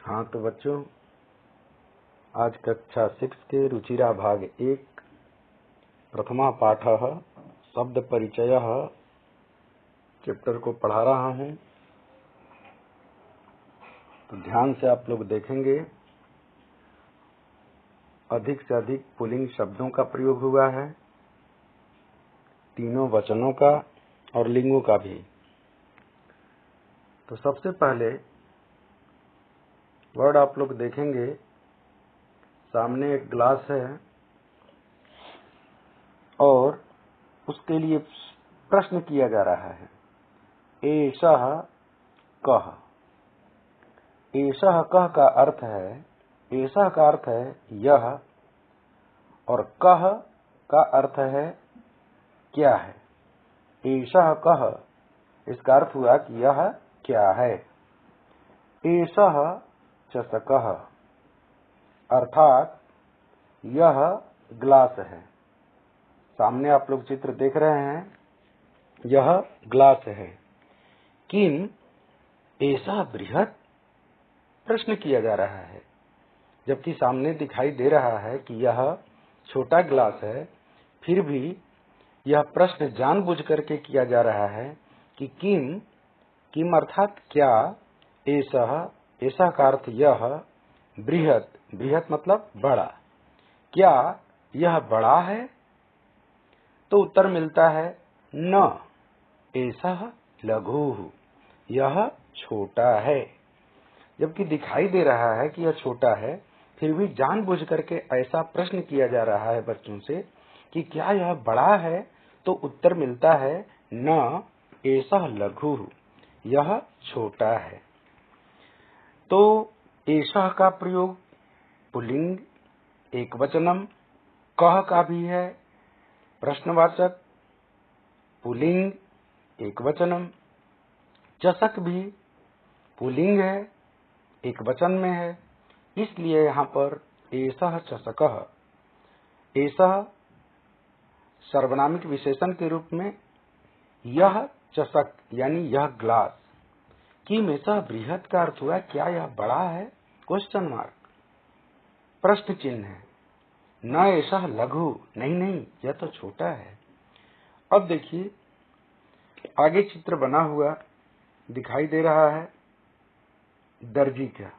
हाँ तो बच्चों, आज कक्षा 6 के रुचिरा भाग 1 प्रथमा पाठः शब्द परिचयः चैप्टर को पढ़ा रहा हूँ। तो ध्यान से आप लोग देखेंगे, अधिक से अधिक पुल्लिंग शब्दों का प्रयोग हुआ है, तीनों वचनों का और लिंगों का भी। तो सबसे पहले वर्ड आप लोग देखेंगे, सामने एक ग्लास है और उसके लिए प्रश्न किया जा रहा है, एषः कः। एषः कः का अर्थ है, एषः का अर्थ है यह, और कः का अर्थ है क्या है। एषः कः, इसका अर्थ हुआ कि यह क्या है। एषः चषकः, अर्थात यह ग्लास है। सामने आप लोग चित्र देख रहे हैं, यह ग्लास है। किम एषः बृहत्, प्रश्न किया जा रहा है, जबकि सामने दिखाई दे रहा है कि यह छोटा ग्लास है, फिर भी यह प्रश्न जानबूझ करके किया जा रहा है कि किम अर्थात क्या, एषः, एषः का अर्थ यह, बृहत्, बृहत् मतलब बड़ा, क्या यह बड़ा है। तो उत्तर मिलता है न, एषः लघुः, यह छोटा है। जबकि दिखाई दे रहा है कि यह छोटा है, फिर भी जानबूझ करके ऐसा प्रश्न किया जा रहा है बच्चों से कि क्या यह बड़ा है। तो उत्तर मिलता है न, एषः लघुः, यह छोटा है। तो एषः का प्रयोग पुल्लिंग एकवचनम, कः का भी है प्रश्नवाचक पुल्लिंग एकवचनम, चषक भी पुल्लिंग है, एक वचन में है, इसलिए यहाँ पर एषः चषकः, एषः सर्वनामिक विशेषण के रूप में, यह चषक यानी यह ग्लास। किम एषः बृहत् का अर्थ हुआ क्या यह बड़ा है, क्वेश्चन मार्क, प्रश्न चिन्ह है। न एषः लघु, नहीं, यह तो छोटा है। अब देखिए आगे चित्र बना हुआ दिखाई दे रहा है दर्जी का,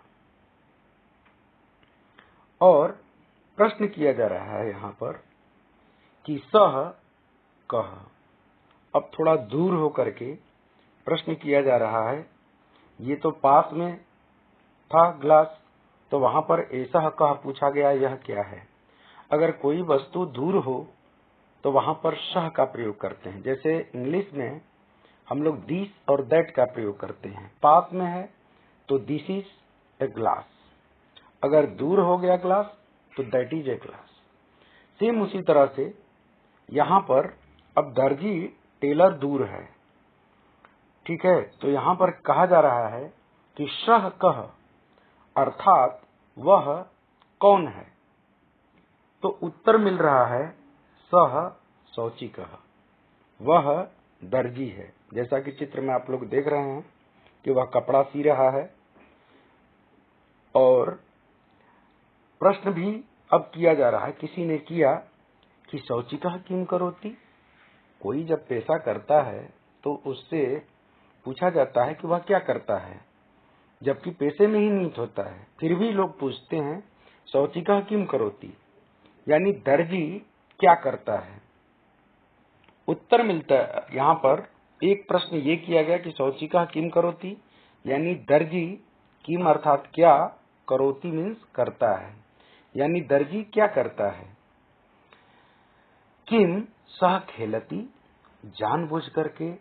और प्रश्न किया जा रहा है यहाँ पर कि सः कः। अब थोड़ा दूर होकर के प्रश्न किया जा रहा है, ये तो पास में था ग्लास, तो वहां पर एषः कः पूछा गया, यह क्या है। अगर कोई वस्तु दूर हो तो वहां पर सः का प्रयोग करते हैं। जैसे इंग्लिश में हम लोग दिस और दैट का प्रयोग करते हैं। पास में है तो दिस इज ए ग्लास, अगर दूर हो गया ग्लास तो that is a glass. Same उसी तरह से यहाँ पर अब दर्जी टेलर दूर है, ठीक है, तो यहाँ पर कहा जा रहा है कि सः कः, अर्थात वह कौन है। तो उत्तर मिल रहा है सः शौचिकः, वह दर्जी है। जैसा कि चित्र में आप लोग देख रहे हैं कि वह कपड़ा सी रहा है, और प्रश्न भी अब किया जा रहा है, किसी ने किया कि शौचिकः किम करोति। कोई जब पेशा करता है तो उससे पूछा जाता है कि वह क्या करता है, जबकि पेशे में ही निहित होता है, फिर भी लोग पूछते हैं शौचिकः किम करोति, यानी दर्जी क्या करता है। उत्तर मिलता है यहाँ पर, एक प्रश्न ये किया गया कि शौचिकः किम करोति, यानी दर्जी, किम अर्थात क्या, करोति मीन्स करता है, यानी दर्जी क्या करता है। किम सः खेलति, जानबूझ करके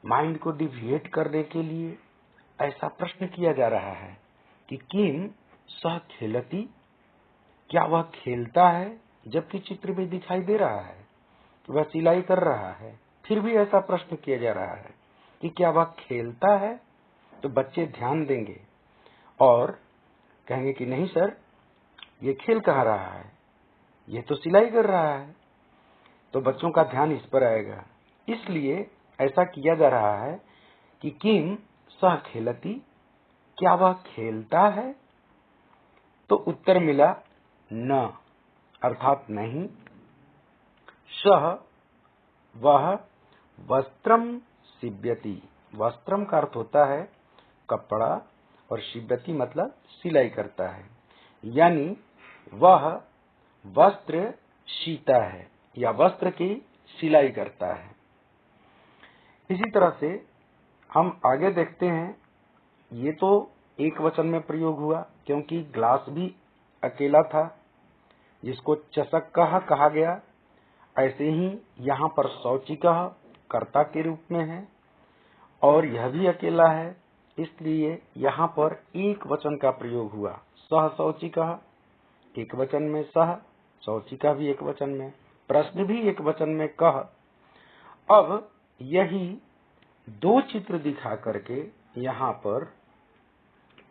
माइंड को डिविएट करने के लिए ऐसा प्रश्न किया जा रहा है कि किम सः खेलति, क्या वह खेलता है, जबकि चित्र में दिखाई दे रहा है कि वह सिलाई कर रहा है, फिर भी ऐसा प्रश्न किया जा रहा है कि क्या वह खेलता है। तो बच्चे ध्यान देंगे और कहेंगे कि नहीं सर, ये खेल कहाँ रहा है, ये तो सिलाई कर रहा है। तो बच्चों का ध्यान इस पर आएगा, इसलिए ऐसा किया जा रहा है कि किम सः खेलति, क्या वह खेलता है? तो उत्तर मिला न, अर्थात नहीं। सह वह वस्त्रम सिव्यति, वस्त्रम का अर्थ होता है कपड़ा और सिव्यति मतलब सिलाई करता है, यानी वह वस्त्र सीता है या वस्त्र की सिलाई करता है। इसी तरह से हम आगे देखते हैं, ये तो एक वचन में प्रयोग हुआ क्योंकि ग्लास भी अकेला था जिसको चषकः कहा गया। ऐसे ही यहाँ पर शौचिकः कर्ता के रूप में है और यह भी अकेला है, इसलिए यहाँ पर एक वचन का प्रयोग हुआ। सह शौचिकः एक वचन में, सह शौचिकः भी एक वचन में, प्रश्न भी एक वचन में कह। अब यही दो चित्र दिखा करके यहाँ पर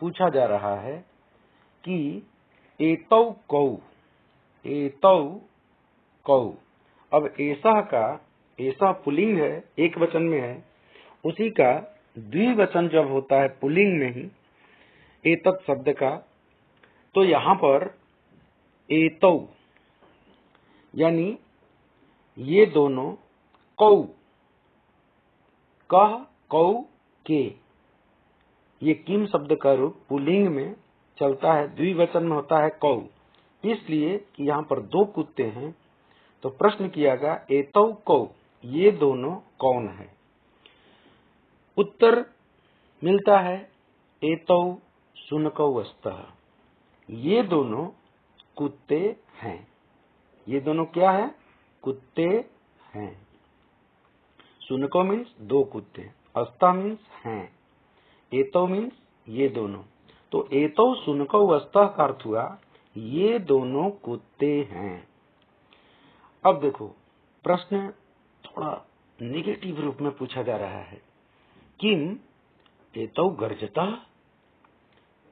पूछा जा रहा है कि एतौ कौ, एतौ कौ। अब ऐसा का, ऐसा पुल्लिंग है, एक वचन में है, उसी का द्विवचन जब होता है पुल्लिंग में ही एतत् शब्द का, तो यहाँ पर एतौ यानी ये दोनों कौ, कह कौ के, ये किम शब्द का रूप पुल्लिंग में चलता है, द्विवचन में होता है कौ, इसलिए कि यहाँ पर दो कुत्ते हैं। तो प्रश्न किया गया एतौ कौ, ये दोनों कौन है? उत्तर मिलता है एतौ शुनकौ स्तः, ये दोनों कुत्ते हैं। ये दोनों क्या है? कुत्ते हैं। शुनको मीन्स दो कुत्ते, स्तः मीन्स हैं, एतौ मीन्स ये दोनों। तो एतौ शुनकौ स्तः का अर्थ हुआ ये दोनों कुत्ते हैं। अब देखो प्रश्न थोड़ा निगेटिव रूप में पूछा जा रहा है, किम एतौ गर्जतः,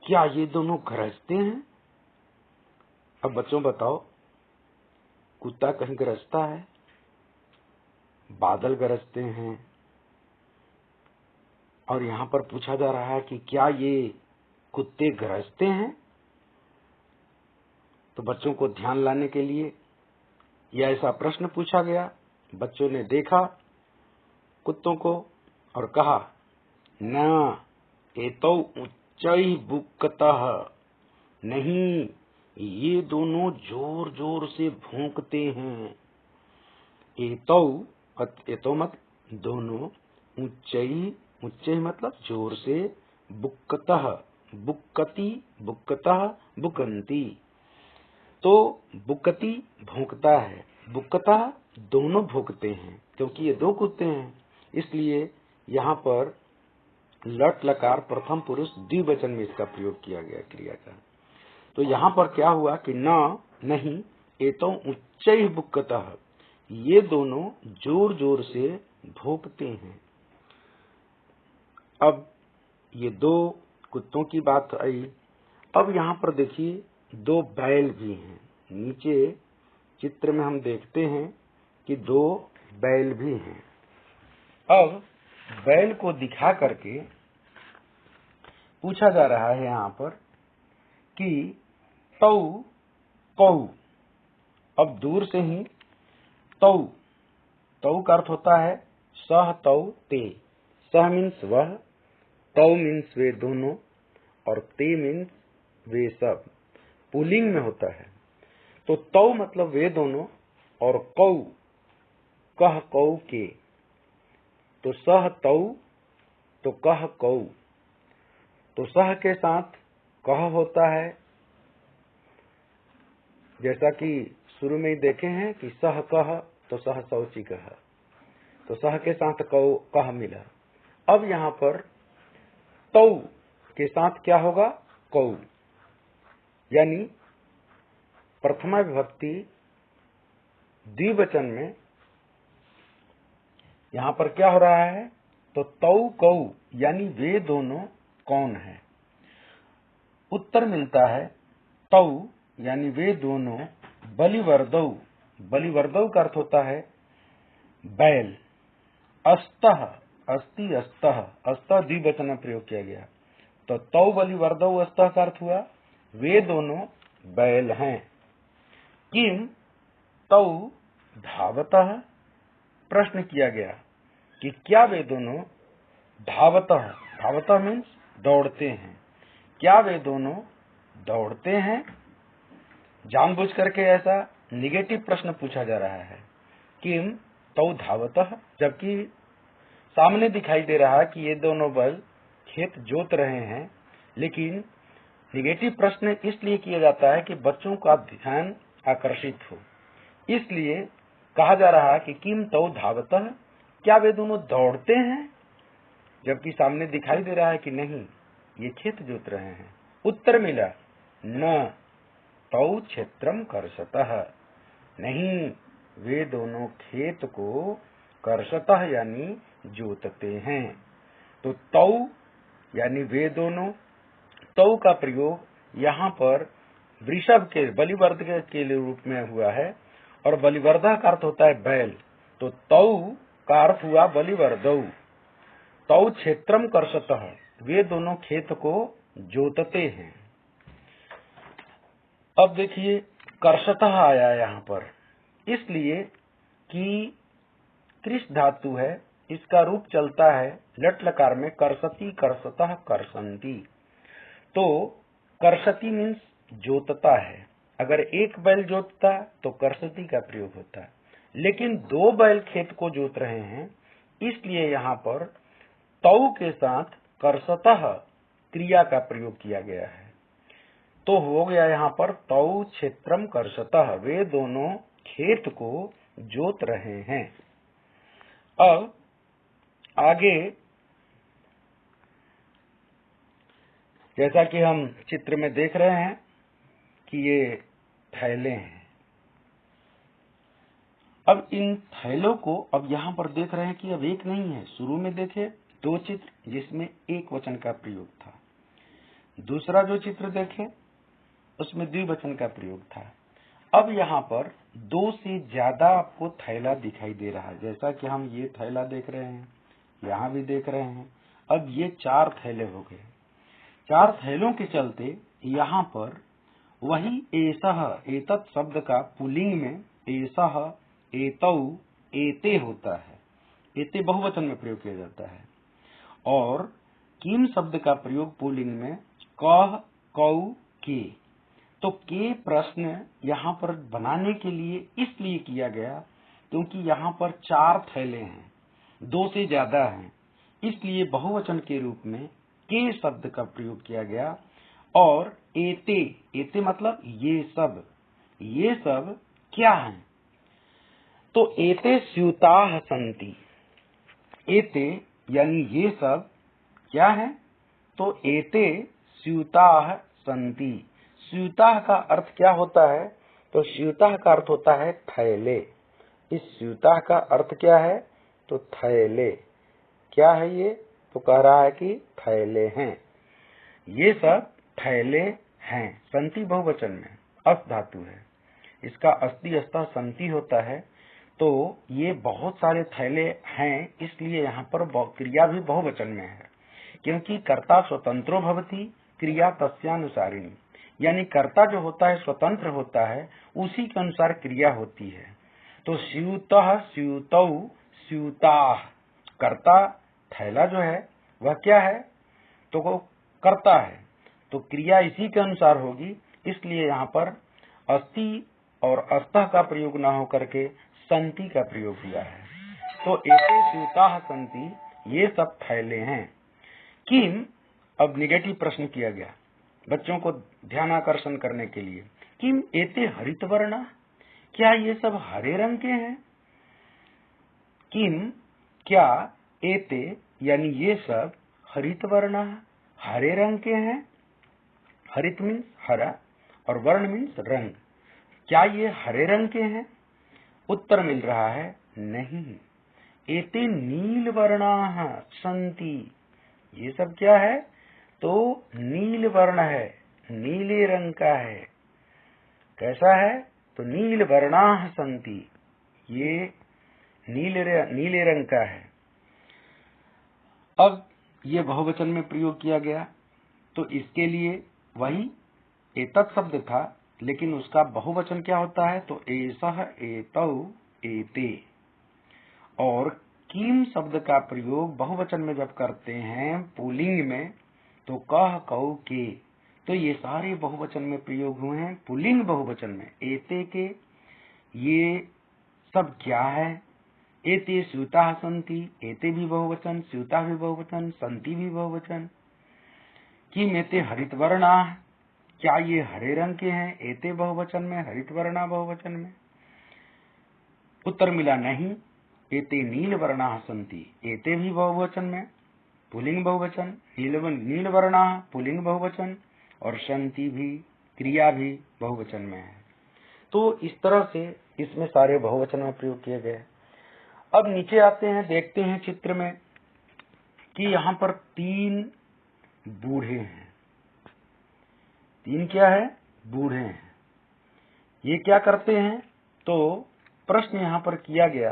क्या ये दोनों गरजते हैं? अब बच्चों बताओ, कुत्ता कहीं गरजता है? बादल गरजते हैं। और यहाँ पर पूछा जा रहा है कि क्या ये कुत्ते गरजते हैं? तो बच्चों को ध्यान लाने के लिए यह ऐसा प्रश्न पूछा गया। बच्चों ने देखा कुत्तों को और कहा न एतौ उच्चैः बुक्कतः, नहीं ये दोनों जोर जोर से भौंकते हैं। एतौ, एतौ मत दोनों, उच्चैः, उच्चैः मतलब जोर से, बुक्कतः बुक्कति, बुक्कतः बुकंती। तो बुक्कति भौंकता है, बुक्कतः दोनों भौंकते हैं, क्योंकि ये दो कुत्ते हैं इसलिए यहाँ पर लट लकार प्रथम पुरुष द्विवचन में इसका प्रयोग किया गया क्रिया का। तो यहाँ पर क्या हुआ कि न, नहीं, एतौ उच्चैः बुक्कतः, ये दोनों जोर जोर से भौंकते हैं। अब ये दो कुत्तों की बात आई। अब यहाँ पर देखिए दो बैल भी हैं। नीचे चित्र में हम देखते हैं कि दो बैल भी हैं। अब बैल को दिखा करके पूछा जा रहा है यहाँ पर कि तौ कौ। अब दूर से ही तौ, तौ का अर्थ होता है सह तौ ते। सह मीन्स वह, तौ मीन्स वे दोनों और ते मीन्स वे सब, पुल्लिंग में होता है। तो तौ मतलब वे दोनों और कौ कह कौ के, तो सह तौ तो कह कौ। तो सह के साथ कह होता है, जैसा कि शुरू में ही देखे हैं कि सह कह तो सह शौचिकः, तो सह के साथ कौ कह मिला। अब यहाँ पर तौ के साथ क्या होगा? कौ, यानी प्रथमा विभक्ति द्विवचन में यहाँ पर क्या हो रहा है? तो तौ कौ यानी वे दोनों कौन है? उत्तर मिलता है तौ यानी वे दोनों बलिवर्दौ। बलिवर्दौ का अर्थ होता है बैल। अस्तः, अस्ति अस्तः, अस्तः द्विवचन में प्रयोग किया गया। तो तौ बलिवर्दौ अस्तः का अर्थ हुआ वे दोनों बैल हैं। किम तौ धावतः, प्रश्न किया गया कि क्या वे दोनों धावतः, धावतः मीन्स दौड़ते हैं, क्या वे दोनों दौड़ते हैं। जानबूझ करके ऐसा निगेटिव प्रश्न पूछा जा रहा है, किम तौ धावतः, जबकि सामने दिखाई दे रहा है कि ये दोनों बैल खेत जोत रहे हैं। लेकिन निगेटिव प्रश्न इसलिए किया जाता है कि बच्चों का ध्यान आकर्षित हो, इसलिए कहा जा रहा है कि किम तौ धावतः, क्या वे दोनों दौड़ते हैं, जबकि सामने दिखाई दे रहा है कि नहीं, ये खेत जोत रहे हैं। उत्तर मिला न तौ क्षेत्रम कर्षतः, नहीं वे दोनों खेत को कर्षतः यानी जोतते हैं। तो तौ यानी वे दोनों, तौ का प्रयोग यहाँ पर वृषभ के बलिवर्ध के रूप में हुआ है और बलिवर्धा का अर्थ होता है बैल, तो तौ का अर्थ हुआ बलिवर्दौ। तौ क्षेत्रम कर्षतः, वे दोनों खेत को जोतते हैं। अब देखिए कर्षतः आया यहाँ पर, इसलिए कि कृष धातु है, इसका रूप चलता है लट लकार में कर्षति कर्षतः कर्षन्ति। तो कर्षति मीन्स जोतता है, अगर एक बैल जोतता तो कर्षति का प्रयोग होता है, लेकिन दो बैल खेत को जोत रहे हैं, इसलिए यहाँ पर तौ के साथ कर्षतः क्रिया का प्रयोग किया गया है। तो हो गया यहाँ पर तौ क्षेत्रम कर्षतः, वे दोनों खेत को जोत रहे हैं। अब आगे जैसा कि हम चित्र में देख रहे हैं कि ये थैले हैं। अब इन थैलों को अब यहाँ पर देख रहे हैं कि अब एक नहीं है, शुरू में देखे दो चित्र जिसमें एक वचन का प्रयोग था, दूसरा जो चित्र देखे उसमें द्विवचन का प्रयोग था। अब यहाँ पर दो से ज्यादा आपको थैला दिखाई दे रहा है, जैसा कि हम ये थैला देख रहे हैं, यहाँ भी देख रहे हैं। अब ये चार थैले हो गए। चार थैलों के चलते यहाँ पर वही एसह, एतत् शब्द का पुल्लिंग में एसह, एतौ, एते होता है, एते बहुवचन में प्रयोग किया जाता है। और किम शब्द का प्रयोग पुल्लिंग में कह, कौ, के। तो के प्रश्न यहाँ पर बनाने के लिए इसलिए किया गया क्योंकि यहाँ पर चार थैले हैं, दो से ज्यादा हैं, इसलिए बहुवचन के रूप में के शब्द का प्रयोग किया गया। और एते, एते मतलब ये सब क्या हैं, तो एते स्यूताः सन्ति, एते यानी ये सब क्या है, तो एते स्यूताः सन्ति। स्यूताः का अर्थ क्या होता है, तो स्यूताः का अर्थ होता है थैले। इस स्यूताः का अर्थ क्या है, तो थैले। क्या है ये, तो कह रहा है कि थैले हैं, ये सब थैले हैं। सन्ति बहुवचन में अस् धातु है, इसका अस्ति अस्ता सन्ति होता है। तो ये बहुत सारे थैले हैं, इसलिए यहाँ पर क्रिया भी बहुवचन में है, क्योंकि कर्ता स्वतंत्रो भवति क्रिया तस्यानुसारिणी, यानी कर्ता जो होता है स्वतंत्र होता है, उसी के अनुसार क्रिया होती है। तो स्यूतः, स्यूतौ, स्यूताः, कर्ता थैला जो है वह क्या है, तो वो कर्ता है, तो क्रिया इसी के अनुसार होगी, इसलिए यहाँ पर अस्ति और अस्तः का प्रयोग न होकर के सन्ति का प्रयोग हुआ है। तो एते स्यूताः सन्ति, ये सब थैले हैं। किम, अब निगेटिव प्रश्न किया गया बच्चों को ध्यान आकर्षण करने के लिए, किम एते हरितवर्णा, क्या ये सब हरे रंग के हैं। किम, क्या एते यानी ये सब हरितवर्णा, हरे रंग के हैं। हरित मीन्स हरा और वर्ण मीन्स रंग, क्या ये हरे रंग के हैं। उत्तर मिल रहा है नहीं, एते नीलवर्णाः सन्ति, ये सब क्या है, तो नील वर्ण है, नीले रंग का है। कैसा है, तो नील वर्णाः सन्ति, ये नीले रंग का है। अब ये बहुवचन में प्रयोग किया गया, तो इसके लिए वही एतत् शब्द था, लेकिन उसका बहुवचन क्या होता है? तो एषः, एतौ, एते। और किम शब्द का प्रयोग बहुवचन में जब करते हैं पुल्लिंग में, तो कह, कौ, के, तो ये सारे बहुवचन में प्रयोग हुए हैं पुल्लिंग बहुवचन में। एते के, ये सब क्या है? एते स्यूताः सन्ति, एते भी बहुवचन, स्यूताः भी बहुवचन, सन्ति भी बहुवचन। किम एते हरितवर्णाः, क्या ये हरे रंग के हैं? एते बहुवचन में, हरितवर्णा बहुवचन में। उत्तर मिला नहीं। एते नीलवर्णाः सन्ति, एते भी बहुवचन में, पुल्लिंग बहुवचन, नीलवर्णाः पुल्लिंग बहुवचन, और सन्ति भी, क्रिया भी बहुवचन में है। तो इस तरह से इसमें सारे बहुवचन में प्रयोग किए गए। अब नीचे आते हैं, देखते हैं चित्र में कि यहाँ पर 3 बूढ़े हैं। 3 क्या है? बूढ़े हैं। ये क्या करते हैं? तो प्रश्न यहाँ पर किया गया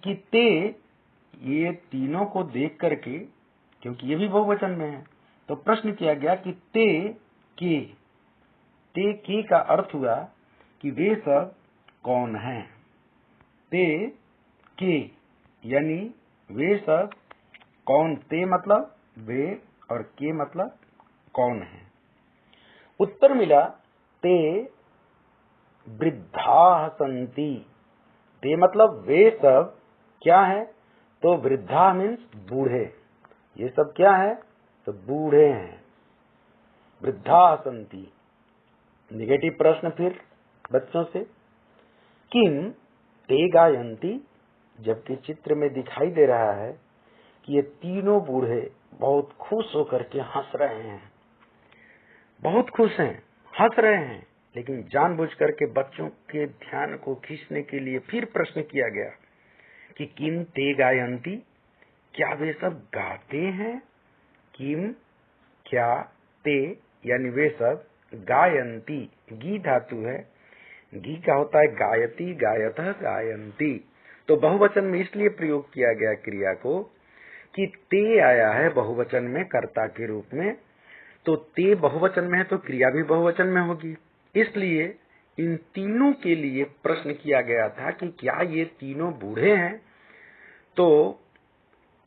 कि ते, ये तीनों को देख करके, क्योंकि ये भी बहुवचन में है, तो प्रश्न किया गया कि ते के का अर्थ हुआ कि वे सब कौन हैं? ते के यानी वे सब कौन? ते मतलब वे और के मतलब कौन है। उत्तर मिला ते वृद्धाः सन्ति। ते मतलब वे सब क्या है? तो वृद्धा मीन्स बूढ़े। ये सब क्या है? तो बूढ़े हैं। वृद्धाः सन्ति। निगेटिव प्रश्न फिर बच्चों से, किम ते गायन्ति, जबकि चित्र में दिखाई दे रहा है कि ये तीनों बूढ़े बहुत खुश होकर के हंस रहे हैं, बहुत खुश हैं, हंस रहे हैं। लेकिन जानबूझ करके बच्चों के ध्यान को खींचने के लिए फिर प्रश्न किया गया कि किम ते गायन्ति, क्या वे सब गाते हैं? किम, क्या, ते यानी वे सब, गायन्ति, गी धातु है, गी का होता है गायति, गायतः, गायन्ति। तो बहुवचन में इसलिए प्रयोग किया गया क्रिया को कि ते आया है बहुवचन में कर्ता के रूप में, तो ते बहुवचन में है तो क्रिया भी बहुवचन में होगी। इसलिए इन तीनों के लिए प्रश्न किया गया था कि क्या ये तीनों बूढ़े हैं? तो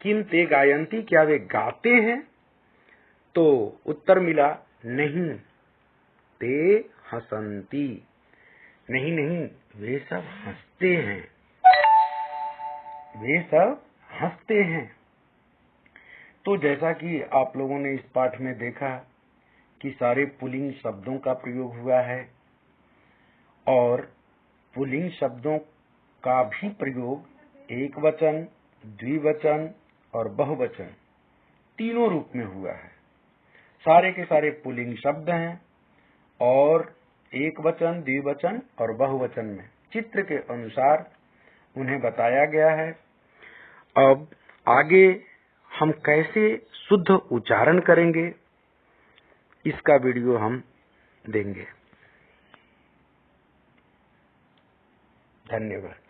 किम ते गायन्ति, क्या वे गाते हैं? तो उत्तर मिला नहीं, ते हसन्ति। नहीं, वे सब हंसते हैं, वे सब हंसते हैं। तो जैसा कि आप लोगों ने इस पाठ में देखा कि सारे पुल्लिंग शब्दों का प्रयोग हुआ है, और पुल्लिंग शब्दों का भी प्रयोग एक वचन, द्विवचन और बहुवचन तीनों रूप में हुआ है। सारे के सारे पुल्लिंग शब्द हैं और एक वचन, द्विवचन और बहुवचन में चित्र के अनुसार उन्हें बताया गया है। अब आगे हम कैसे शुद्ध उच्चारण करेंगे, इसका वीडियो हम देंगे। धन्यवाद।